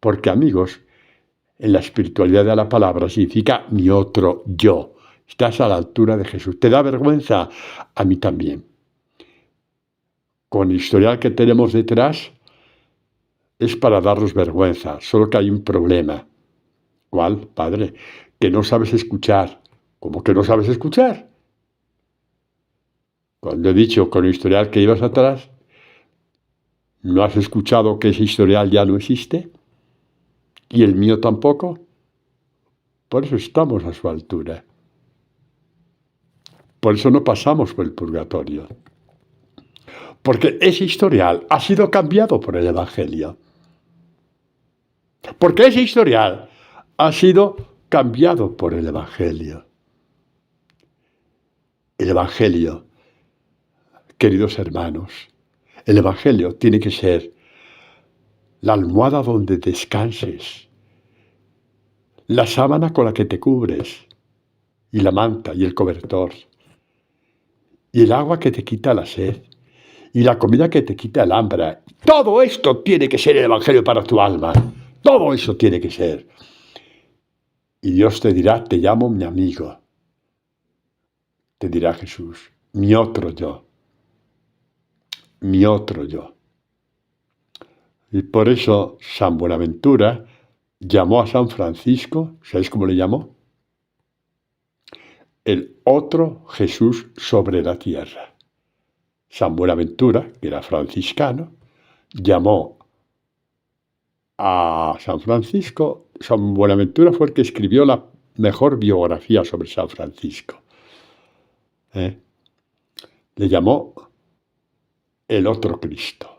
Porque amigos, en la espiritualidad de la palabra significa mi otro yo. Estás a la altura de Jesús. ¿Te da vergüenza? A mí también. Con el historial que tenemos detrás, es para darnos vergüenza. Solo que hay un problema. ¿Cuál, padre? Que no sabes escuchar. ¿Cómo que no sabes escuchar? Cuando he dicho con el historial que ibas atrás, ¿no has escuchado que ese historial ya no existe? ¿Y el mío tampoco? Por eso estamos a su altura. Por eso no pasamos por el purgatorio. Porque ese historial ha sido cambiado por el Evangelio. Porque ese historial ha sido cambiado por el Evangelio. El Evangelio, queridos hermanos, el Evangelio tiene que ser la almohada donde descanses, la sábana con la que te cubres, y la manta y el cobertor, y el agua que te quita la sed, y la comida que te quita el hambre. Todo esto tiene que ser el Evangelio para tu alma. Todo eso tiene que ser. Y Dios te dirá, te llamo mi amigo. Te dirá Jesús, mi otro yo. mi otro yo. Y por eso San Buenaventura llamó a San Francisco, ¿sabéis cómo le llamó? El otro Jesús sobre la tierra. San Buenaventura, que era franciscano, llamó a San Francisco. San Buenaventura fue el que escribió la mejor biografía sobre San Francisco. Le llamó el otro Cristo.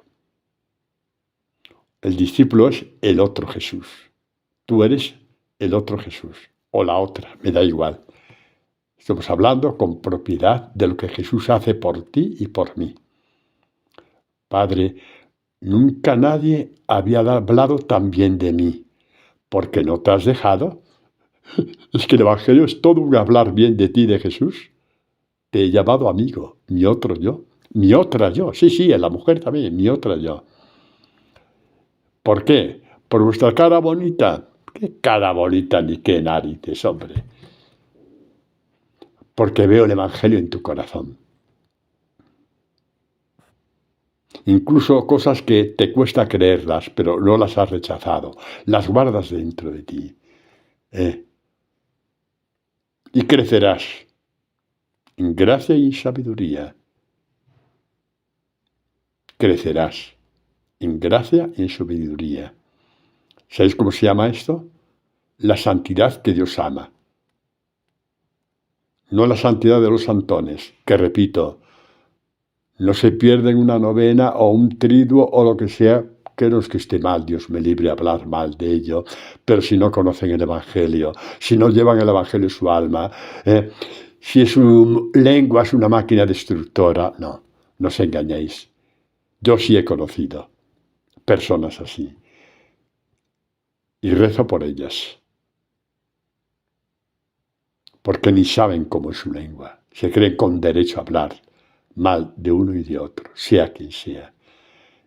El discípulo es el otro Jesús. Tú eres el otro Jesús o la otra, me da igual. Estamos hablando con propiedad de lo que Jesús hace por ti y por mí. Padre, nunca nadie había hablado tan bien de mí, porque no te has dejado. Es que el Evangelio es todo un hablar bien de ti, de Jesús. Te he llamado amigo, mi otro yo, mi otra yo. Sí, en la mujer también, mi otra yo. ¿Por qué? ¿Por vuestra cara bonita? ¿Qué cara bonita ni qué narices, hombre? Porque veo el Evangelio en tu corazón. Incluso cosas que te cuesta creerlas, pero no las has rechazado. Las guardas dentro de ti. Y crecerás en gracia y sabiduría. Crecerás en gracia y en sabiduría. ¿Sabéis cómo se llama esto? La santidad que Dios ama. No la santidad de los santones, que repito, no se pierden una novena o un triduo o lo que sea, que no es que esté mal, Dios me libre de hablar mal de ello, pero si no conocen el Evangelio, si no llevan el Evangelio en su alma, si su lengua es una máquina destructora, no os engañéis. Yo sí he conocido personas así y rezo por ellas, porque ni saben cómo es su lengua, se creen con derecho a hablar mal de uno y de otro, sea quien sea.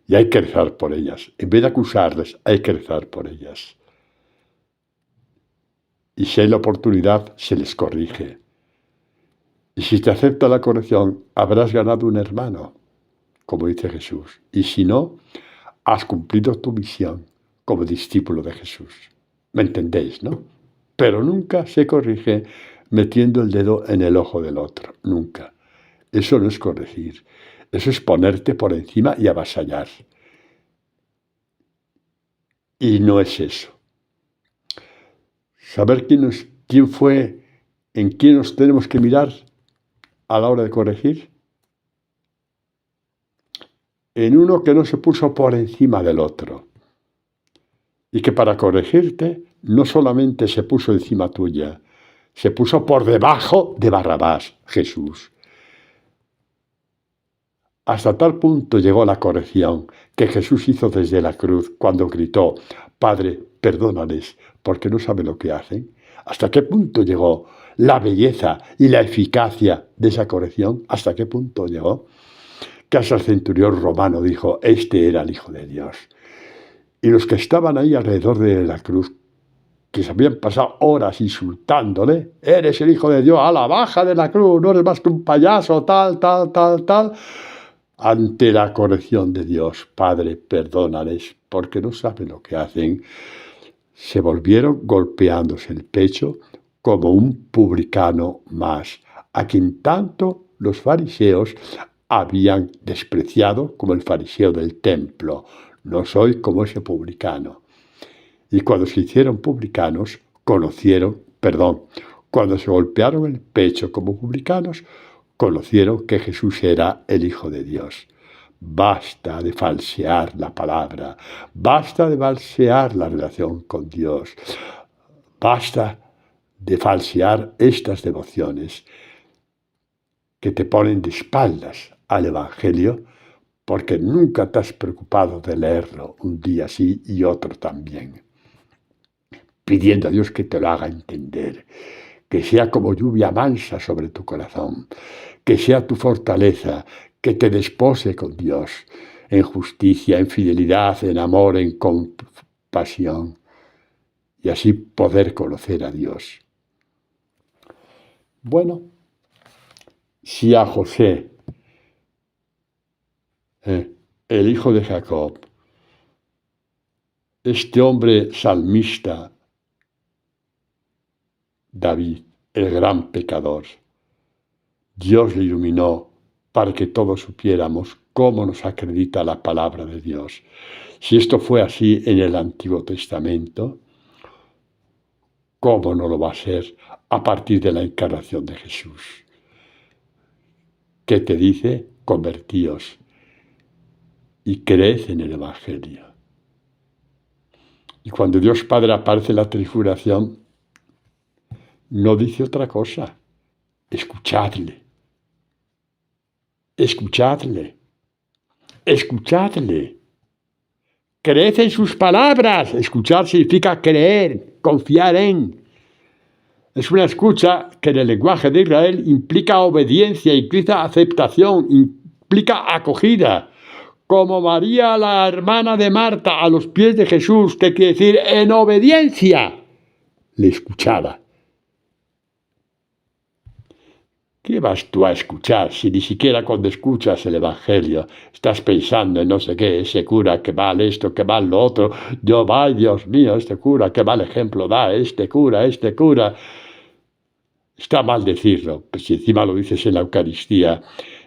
Y hay que rezar por ellas. En vez de acusarles, hay que rezar por ellas. Y si hay la oportunidad, se les corrige. Y si te acepta la corrección, habrás ganado un hermano, como dice Jesús. Y si no, has cumplido tu misión como discípulo de Jesús. ¿Me entendéis, no? Pero nunca se corrige metiendo el dedo en el ojo del otro. Nunca. Eso no es corregir. Eso es ponerte por encima y avasallar. Y no es eso. Saber quién fue, en quién nos tenemos que mirar a la hora de corregir. En uno que no se puso por encima del otro. Y que para corregirte no solamente se puso encima tuya, se puso por debajo de Barrabás, Jesús. Hasta tal punto llegó la corrección que Jesús hizo desde la cruz cuando gritó: Padre, perdónales, porque no saben lo que hacen. ¿Hasta qué punto llegó la belleza y la eficacia de esa corrección? ¿Hasta qué punto llegó? Que hasta el centurión romano dijo: este era el Hijo de Dios. Y los que estaban ahí alrededor de la cruz, que se habían pasado horas insultándole: eres el Hijo de Dios, a la baja de la cruz, no eres más que un payaso, tal. Ante la corrección de Dios: Padre, perdónales, porque no saben lo que hacen, se volvieron golpeándose el pecho como un publicano más, a quien tanto los fariseos habían despreciado como el fariseo del templo. No soy como ese publicano. Y cuando se hicieron publicanos, cuando se golpearon el pecho como publicanos, conocieron que Jesús era el Hijo de Dios. Basta de falsear la palabra, basta de falsear la relación con Dios, basta de falsear estas devociones que te ponen de espaldas al Evangelio porque nunca te has preocupado de leerlo un día sí y otro también, pidiendo a Dios que te lo haga entender, que sea como lluvia mansa sobre tu corazón, que sea tu fortaleza, que te despose con Dios, en justicia, en fidelidad, en amor, en compasión, y así poder conocer a Dios. Bueno, si a José el hijo de Jacob, este hombre salmista, David, el gran pecador. Dios le iluminó para que todos supiéramos cómo nos acredita la palabra de Dios. Si esto fue así en el Antiguo Testamento, ¿cómo no lo va a ser a partir de la encarnación de Jesús? ¿Qué te dice? Convertíos y creed en el Evangelio. Y cuando Dios Padre aparece en la transfiguración, no dice otra cosa. Escuchadle. Escuchadle. Escuchadle. Creed en sus palabras. Escuchar significa creer, confiar en. Es una escucha que en el lenguaje de Israel implica obediencia, implica aceptación, implica acogida. Como María, la hermana de Marta, a los pies de Jesús, que quiere decir en obediencia, le escuchaba. ¿Qué vas tú a escuchar si ni siquiera cuando escuchas el Evangelio estás pensando en no sé qué, ese cura, qué mal esto, qué mal lo otro? Ay, Dios mío, este cura, qué mal ejemplo da, este cura. Está mal decirlo, pues si encima lo dices en la Eucaristía,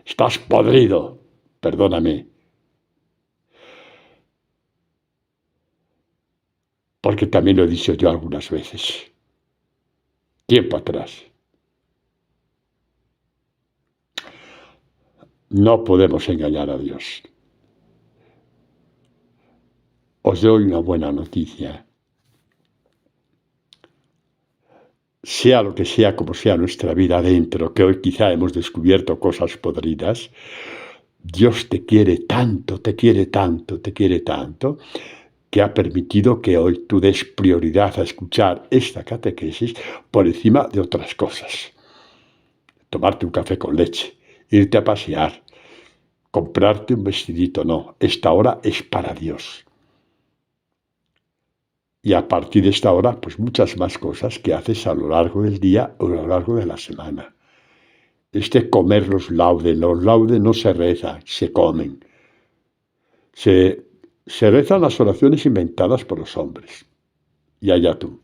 estás podrido, perdóname. Porque también lo he dicho yo algunas veces, tiempo atrás. No podemos engañar a Dios. Os doy una buena noticia. Sea lo que sea, como sea nuestra vida adentro, que hoy quizá hemos descubierto cosas podridas, Dios te quiere tanto, te quiere tanto, te quiere tanto, que ha permitido que hoy tú des prioridad a escuchar esta catequesis por encima de otras cosas. Tomarte un café con leche, irte a pasear, comprarte un vestidito, no. Esta hora es para Dios. Y a partir de esta hora, pues muchas más cosas que haces a lo largo del día o a lo largo de la semana. Comer los laudes no se rezan, se comen. Se rezan las oraciones inventadas por los hombres. Y allá tú.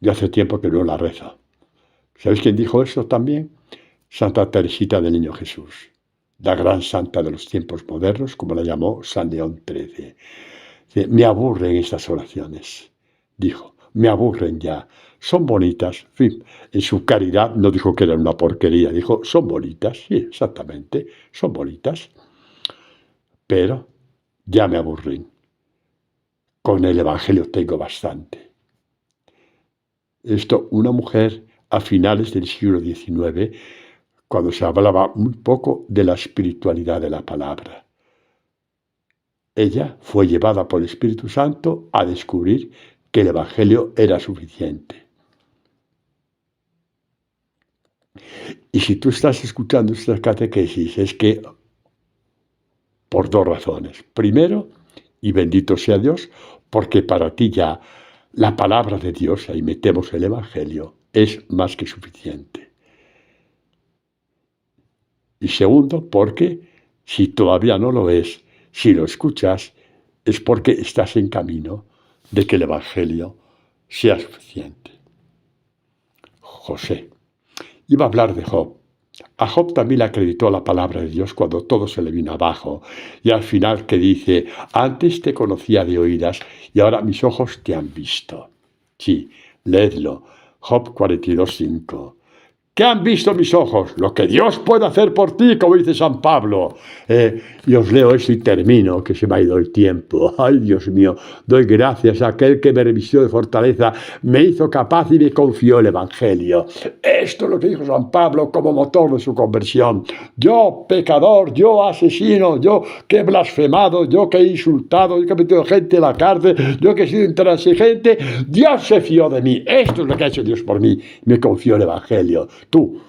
Yo hace tiempo que no la rezo. ¿Sabéis quién dijo eso también? Santa Teresita del Niño Jesús, la gran santa de los tiempos modernos, como la llamó San León XIII. Me aburren estas oraciones, dijo, me aburren ya. Son bonitas, en fin, en su caridad no dijo que eran una porquería, dijo, son bonitas, sí, exactamente, son bonitas, pero ya me aburren. Con el Evangelio tengo bastante. Esto, una mujer a finales del siglo XIX, cuando se hablaba muy poco de la espiritualidad de la palabra. Ella fue llevada por el Espíritu Santo a descubrir que el Evangelio era suficiente. Y si tú estás escuchando estas catequesis, es que por dos razones. Primero, y bendito sea Dios, porque para ti ya la palabra de Dios, ahí metemos el Evangelio, es más que suficiente. Y segundo, porque si todavía no lo es, si lo escuchas, es porque estás en camino de que el Evangelio sea suficiente. José. Iba a hablar de Job. A Job también le acreditó la palabra de Dios cuando todo se le vino abajo. Y al final que dice, antes te conocía de oídas y ahora mis ojos te han visto. Sí, leedlo. Job 42:5. ¿Qué han visto mis ojos? Lo que Dios puede hacer por ti, como dice San Pablo. Y os leo esto y termino, que se me ha ido el tiempo. Ay, Dios mío, doy gracias a aquel que me revistió de fortaleza, me hizo capaz y me confió el Evangelio. Esto es lo que dijo San Pablo como motor de su conversión. Yo, pecador, yo, asesino, yo que he blasfemado, yo que he insultado, yo que he metido gente en la cárcel, yo que he sido intransigente, Dios se fió de mí. Esto es lo que ha hecho Dios por mí. Me confió el Evangelio. Tú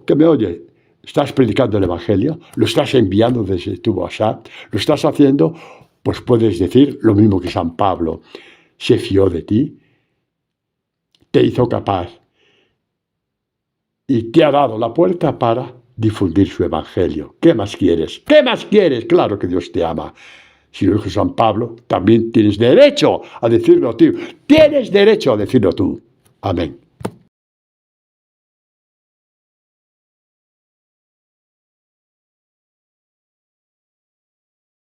que me oyes, estás predicando el Evangelio, lo estás enviando desde tu WhatsApp, lo estás haciendo, pues puedes decir lo mismo que San Pablo. Se fió de ti, te hizo capaz y te ha dado la puerta para difundir su evangelio. ¿Qué más quieres? ¿Qué más quieres? Claro que Dios te ama. Si lo dijo San Pablo, también tienes derecho a decirlo tú. Tienes derecho a decirlo tú. Amén.